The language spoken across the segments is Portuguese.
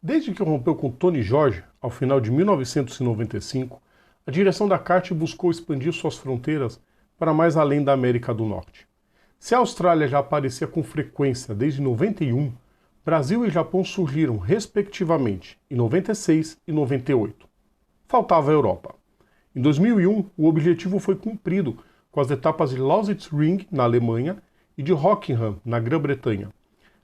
Desde que rompeu com Tony George, ao final de 1995, a direção da kart buscou expandir suas fronteiras para mais além da América do Norte. Se a Austrália já aparecia com frequência desde 91, Brasil e Japão surgiram, respectivamente, em 96 e 98. Faltava a Europa. Em 2001, o objetivo foi cumprido com as etapas de Lausitzring, na Alemanha, e de Rockingham, na Grã-Bretanha.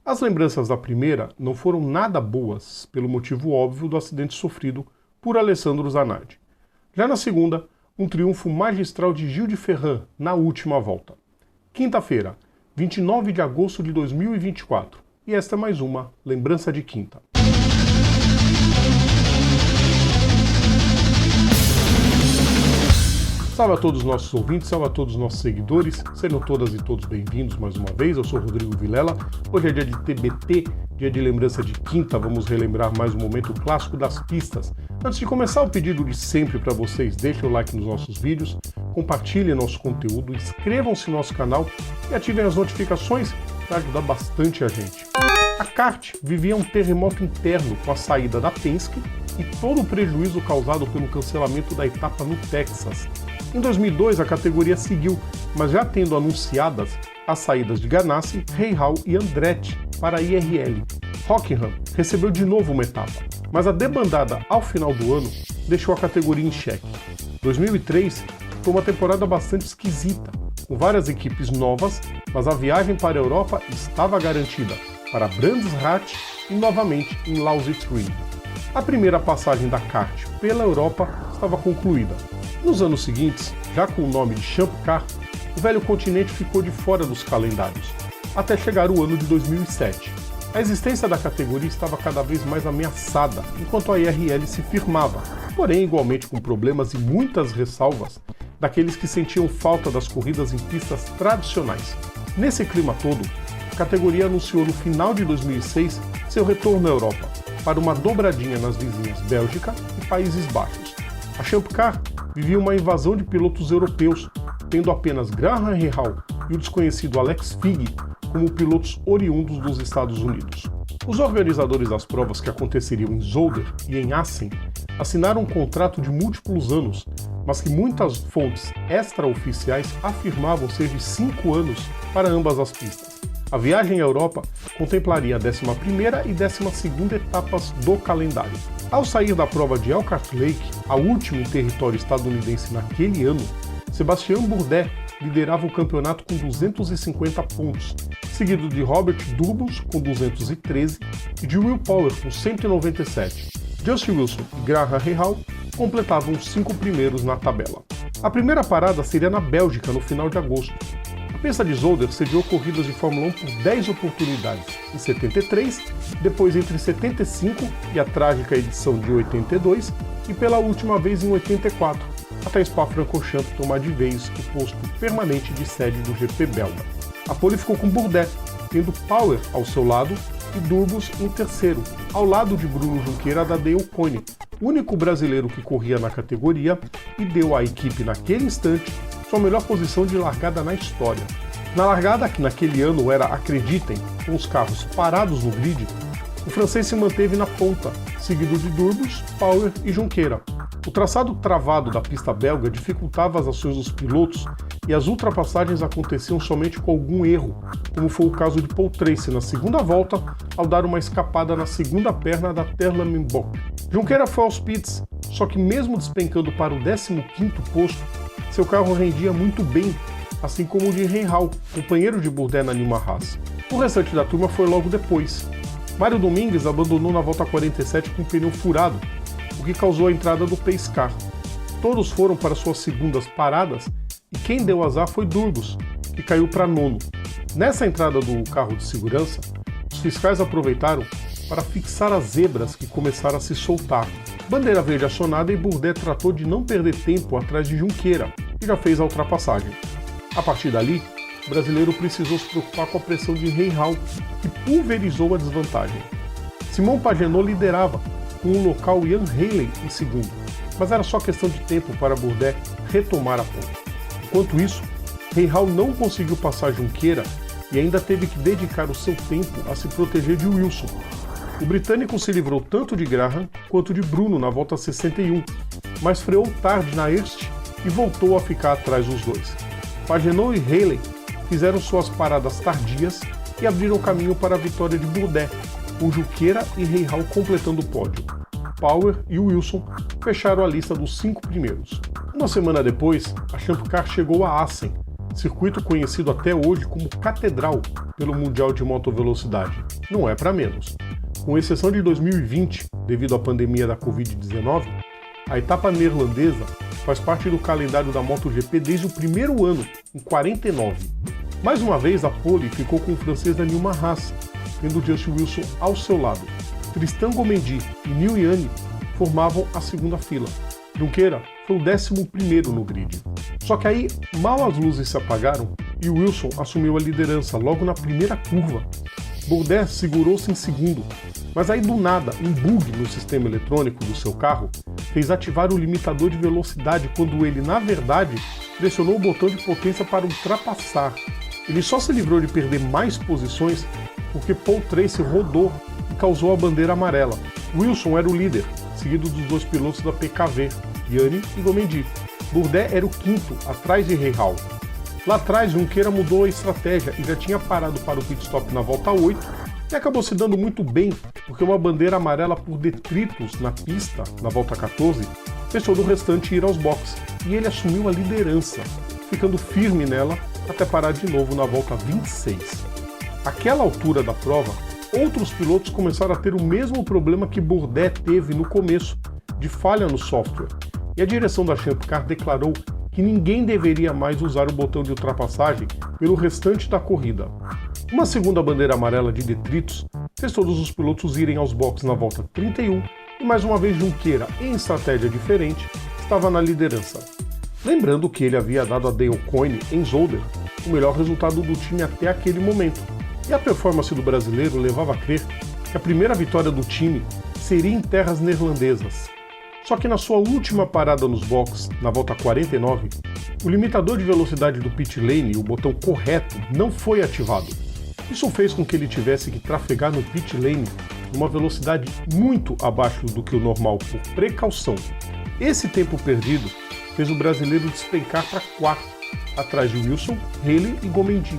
As lembranças da primeira não foram nada boas, pelo motivo óbvio do acidente sofrido por Alessandro Zanardi. Já na segunda, um triunfo magistral de Gil de Ferran na última volta. Quinta-feira, 29 de agosto de 2024. E esta é mais uma Lembrança de Quinta. Salve a todos os nossos ouvintes, salve a todos os nossos seguidores, sejam todas e todos bem-vindos mais uma vez. Eu sou Rodrigo Vilela, hoje é dia de TBT, dia de lembrança de quinta, vamos relembrar mais um momento clássico das pistas. Antes de começar, o pedido de sempre para vocês, deixem o like nos nossos vídeos, compartilhem nosso conteúdo, inscrevam-se no nosso canal e ativem as notificações para ajudar bastante a gente. A kart vivia um terremoto interno com a saída da Penske e todo o prejuízo causado pelo cancelamento da etapa no Texas. Em 2002, a categoria seguiu, mas já tendo anunciadas as saídas de Ganassi, Rahal e Andretti para a IRL. Rockingham recebeu de novo uma etapa, mas a debandada ao final do ano deixou a categoria em xeque. 2003 foi uma temporada bastante esquisita, com várias equipes novas, mas a viagem para a Europa estava garantida para Brands Hatch e novamente em Lausitzring. A primeira passagem da kart pela Europa estava concluída. Nos anos seguintes, já com o nome de Champ Car, o velho continente ficou de fora dos calendários, até chegar o ano de 2007. A existência da categoria estava cada vez mais ameaçada, enquanto a IRL se firmava, porém igualmente com problemas e muitas ressalvas daqueles que sentiam falta das corridas em pistas tradicionais. Nesse clima todo, a categoria anunciou no final de 2006 seu retorno à Europa, para uma dobradinha nas vizinhas Bélgica e Países Baixos. A Champ Car vivia uma invasão de pilotos europeus, tendo apenas Graham Rahal e o desconhecido Alex Figge como pilotos oriundos dos Estados Unidos. Os organizadores das provas, que aconteceriam em Zolder e em Assen, assinaram um contrato de múltiplos anos, mas que muitas fontes extraoficiais afirmavam ser de 5 anos para ambas as pistas. A viagem à Europa contemplaria a 11ª e 12ª etapas do calendário. Ao sair da prova de Elkhart Lake, a última em território estadunidense naquele ano, Sebastian Bourdais liderava o campeonato com 250 pontos, seguido de Robert Durbus com 213 e de Will Power com 197. Justin Wilson e Graham Rahal completavam os 5 primeiros na tabela. A primeira parada seria na Bélgica no final de agosto. A pista de Zolder sediou corridas de Fórmula 1 por 10 oportunidades, em 73, depois entre 75 e a trágica edição de 82, e pela última vez em 84, até Spa-Francorchamps tomar de vez o posto permanente de sede do GP belga. A pole ficou com Bourdais, tendo Power ao seu lado e Durbus em terceiro, ao lado de Bruno Junqueira da Dale Coyne, único brasileiro que corria na categoria e deu à equipe naquele instante sua melhor posição de largada na história. Na largada, que naquele ano era, acreditem, com os carros parados no grid, o francês se manteve na ponta, seguido de Durbus, Power e Junqueira. O traçado travado da pista belga dificultava as ações dos pilotos e as ultrapassagens aconteciam somente com algum erro, como foi o caso de Paul Tracy na segunda volta, ao dar uma escapada na segunda perna da Terlamenbock. Junqueira foi aos pits, só que mesmo despencando para o 15º posto, seu carro rendia muito bem, assim como o de Rahal, companheiro de Bourdais na Newman Haas. O restante da turma foi logo depois. Mário Domingues abandonou na volta 47 com o pneu furado, o que causou a entrada do Pace Car. Todos foram para suas segundas paradas e quem deu azar foi Durbus, que caiu para nono. Nessa entrada do carro de segurança, os fiscais aproveitaram para fixar as zebras que começaram a se soltar. Bandeira verde acionada e Bourdais tratou de não perder tempo atrás de Junqueira e já fez a ultrapassagem. A partir dali, o brasileiro precisou se preocupar com a pressão de Rahal, que pulverizou a desvantagem. Simon Pagenaud liderava, com o local Ian Haley em segundo, mas era só questão de tempo para Bourdais retomar a ponta. Enquanto isso, Rahal não conseguiu passar Junqueira e ainda teve que dedicar o seu tempo a se proteger de Wilson. O britânico se livrou tanto de Graham quanto de Bruno na volta 61, mas freou tarde na Erst e voltou a ficar atrás dos dois. Pagenaud e Haley fizeram suas paradas tardias e abriram caminho para a vitória de Bourdais, com Junqueira e Rahal completando o pódio. Power e Wilson fecharam a lista dos 5 primeiros. Uma semana depois, a Champ Car chegou a Assen, circuito conhecido até hoje como Catedral pelo Mundial de Motovelocidade. Não é para menos. Com exceção de 2020, devido à pandemia da Covid-19, a etapa neerlandesa faz parte do calendário da MotoGP desde o primeiro ano, em 49. Mais uma vez, a pole ficou com o francês Daniil Marras, tendo Justin Wilson ao seu lado. Tristan Gomendi e Nil Yanni formavam a segunda fila. Junqueira foi o 11º no grid. Só que aí, mal as luzes se apagaram e Wilson assumiu a liderança logo na primeira curva. Bourdais segurou-se em segundo, mas aí do nada, um bug no sistema eletrônico do seu carro fez ativar o limitador de velocidade quando ele, na verdade, pressionou o botão de potência para ultrapassar. Ele só se livrou de perder mais posições porque Paul Tracy rodou e causou a bandeira amarela. Wilson era o líder, seguido dos 2 pilotos da PKV, Yanni e Gomendi. Bourdais era o 5º, atrás de Rahal. Lá atrás, Junqueira mudou a estratégia e já tinha parado para o pit stop na volta 8 e acabou se dando muito bem, porque uma bandeira amarela por detritos na pista, na volta 14, fez o restante ir aos boxes, e ele assumiu a liderança, ficando firme nela até parar de novo na volta 26. Àquela altura da prova, outros pilotos começaram a ter o mesmo problema que Bourdais teve no começo, de falha no software, e a direção da Champ Car declarou que ninguém deveria mais usar o botão de ultrapassagem pelo restante da corrida. Uma segunda bandeira amarela de detritos fez todos os pilotos irem aos boxes na volta 31 e mais uma vez Junqueira, em estratégia diferente, estava na liderança. Lembrando que ele havia dado a Dale Coyne, em Zolder, o melhor resultado do time até aquele momento, e a performance do brasileiro levava a crer que a primeira vitória do time seria em terras neerlandesas. Só que na sua última parada nos boxes, na volta 49, o limitador de velocidade do pit lane, o botão correto, não foi ativado. Isso fez com que ele tivesse que trafegar no pit lane numa velocidade muito abaixo do que o normal por precaução. Esse tempo perdido fez o brasileiro despencar para 4º, atrás de Wilson, Haley e Gomendi.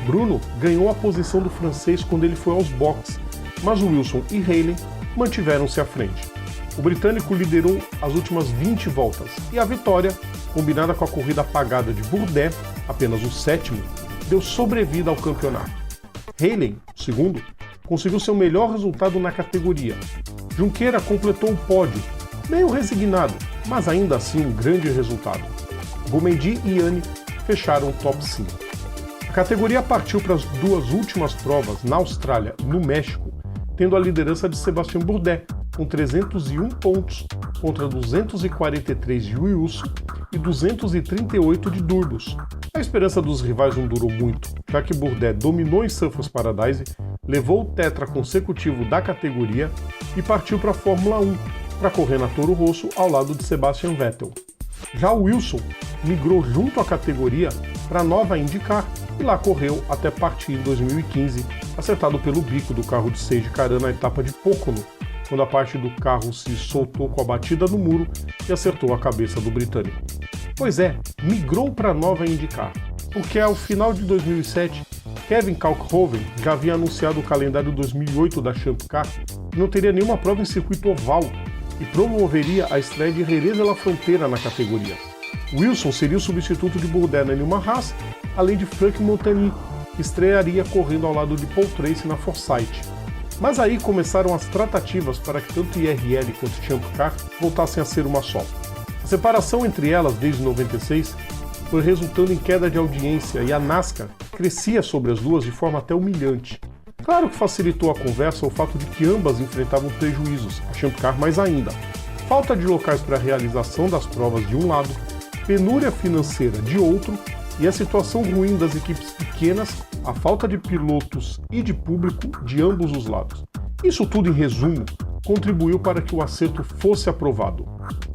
Bruno ganhou a posição do francês quando ele foi aos boxes, mas o Wilson e Haley mantiveram-se à frente. O britânico liderou as últimas 20 voltas e a vitória, combinada com a corrida apagada de Bourdais, apenas o 7º, deu sobrevida ao campeonato. Haley, o 2º, conseguiu seu melhor resultado na categoria. Junqueira completou o pódio, meio resignado, mas ainda assim um grande resultado. Gomendi e Yanni fecharam o top 5. A categoria partiu para as 2 últimas provas na Austrália e no México, tendo a liderança de Sébastien Bourdais, com 301 pontos contra 243 de Wilson e 238 de Durbus. A esperança dos rivais não durou muito, já que Bourdais dominou em Surfers Paradise, levou o tetra consecutivo da categoria e partiu para a Fórmula 1, para correr na Toro Rosso ao lado de Sebastian Vettel. Já o Wilson migrou junto à categoria para a nova IndyCar e lá correu até partir em 2015, acertado pelo bico do carro de Seiji Karan na etapa de Pocono, quando a parte do carro se soltou com a batida no muro e acertou a cabeça do britânico. Pois é, migrou para a nova IndyCar, porque ao final de 2007, Kevin Kalkhoven já havia anunciado o calendário 2008 da Champ Car e não teria nenhuma prova em circuito oval e promoveria a estreia de Jerez de la Frontera na categoria. Wilson seria o substituto de Bourdais na Newman Haas, além de Franck Montagny, que estrearia correndo ao lado de Paul Tracy na Forsyth. Mas aí começaram as tratativas para que tanto IRL quanto Champ Car voltassem a ser uma só. A separação entre elas desde 96 foi resultando em queda de audiência e a NASCAR crescia sobre as duas de forma até humilhante. Claro que facilitou a conversa o fato de que ambas enfrentavam prejuízos, a Champ Car mais ainda. Falta de locais para a realização das provas de um lado, penúria financeira de outro e a situação ruim das equipes pequenas, a falta de pilotos e de público de ambos os lados. Isso tudo, em resumo, contribuiu para que o acerto fosse aprovado.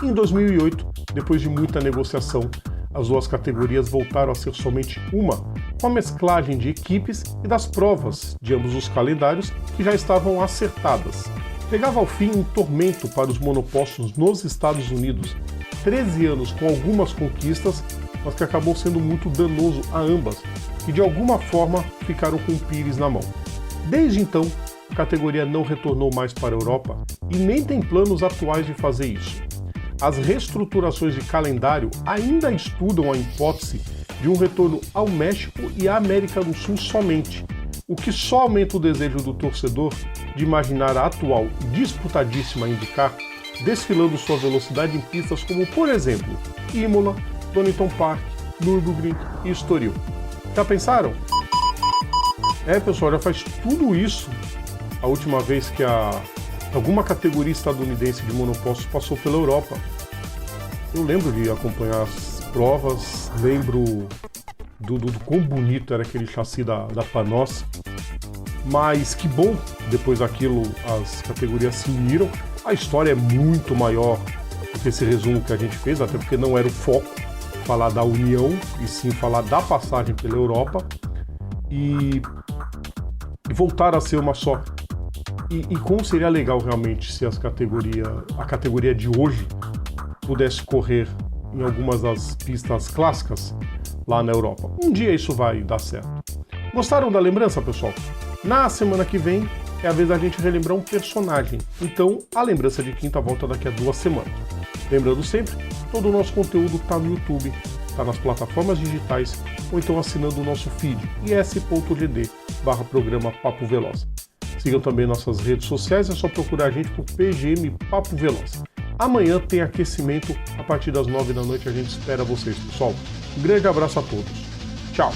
Em 2008, depois de muita negociação, as duas categorias voltaram a ser somente uma, com a mesclagem de equipes e das provas de ambos os calendários que já estavam acertadas. Chegava ao fim um tormento para os monopostos nos Estados Unidos. 13 anos com algumas conquistas, mas que acabou sendo muito danoso a ambas, que de alguma forma ficaram com o pires na mão. Desde então, a categoria não retornou mais para a Europa e nem tem planos atuais de fazer isso. As reestruturações de calendário ainda estudam a hipótese de um retorno ao México e à América do Sul somente, o que só aumenta o desejo do torcedor de imaginar a atual e disputadíssima IndyCar desfilando sua velocidade em pistas como, por exemplo, Imola, Donington Park, Nürburgring e Estoril. Já pensaram? Pessoal, já faz tudo isso a última vez que alguma categoria estadunidense de monopostos passou pela Europa. Eu lembro de acompanhar as provas, lembro do quão bonito era aquele chassi da Panos, mas que bom, depois daquilo as categorias se uniram. A história é muito maior do que esse resumo que a gente fez, até porque não era o foco falar da união, e sim falar da passagem pela Europa e voltar a ser uma só. E como seria legal realmente se a categoria de hoje pudesse correr em algumas das pistas clássicas lá na Europa. Um dia isso vai dar certo. Gostaram da lembrança, pessoal? Na semana que vem é a vez da gente relembrar um personagem. Então, a lembrança de quinta volta daqui a 2 semanas. Lembrando sempre, todo o nosso conteúdo está no YouTube, está nas plataformas digitais ou então assinando o nosso feed is.gd/programa Papo Veloz. Sigam também nossas redes sociais, é só procurar a gente por PGM Papo Veloz. Amanhã tem aquecimento, a partir das 9 da noite a gente espera vocês, pessoal. Um grande abraço a todos. Tchau!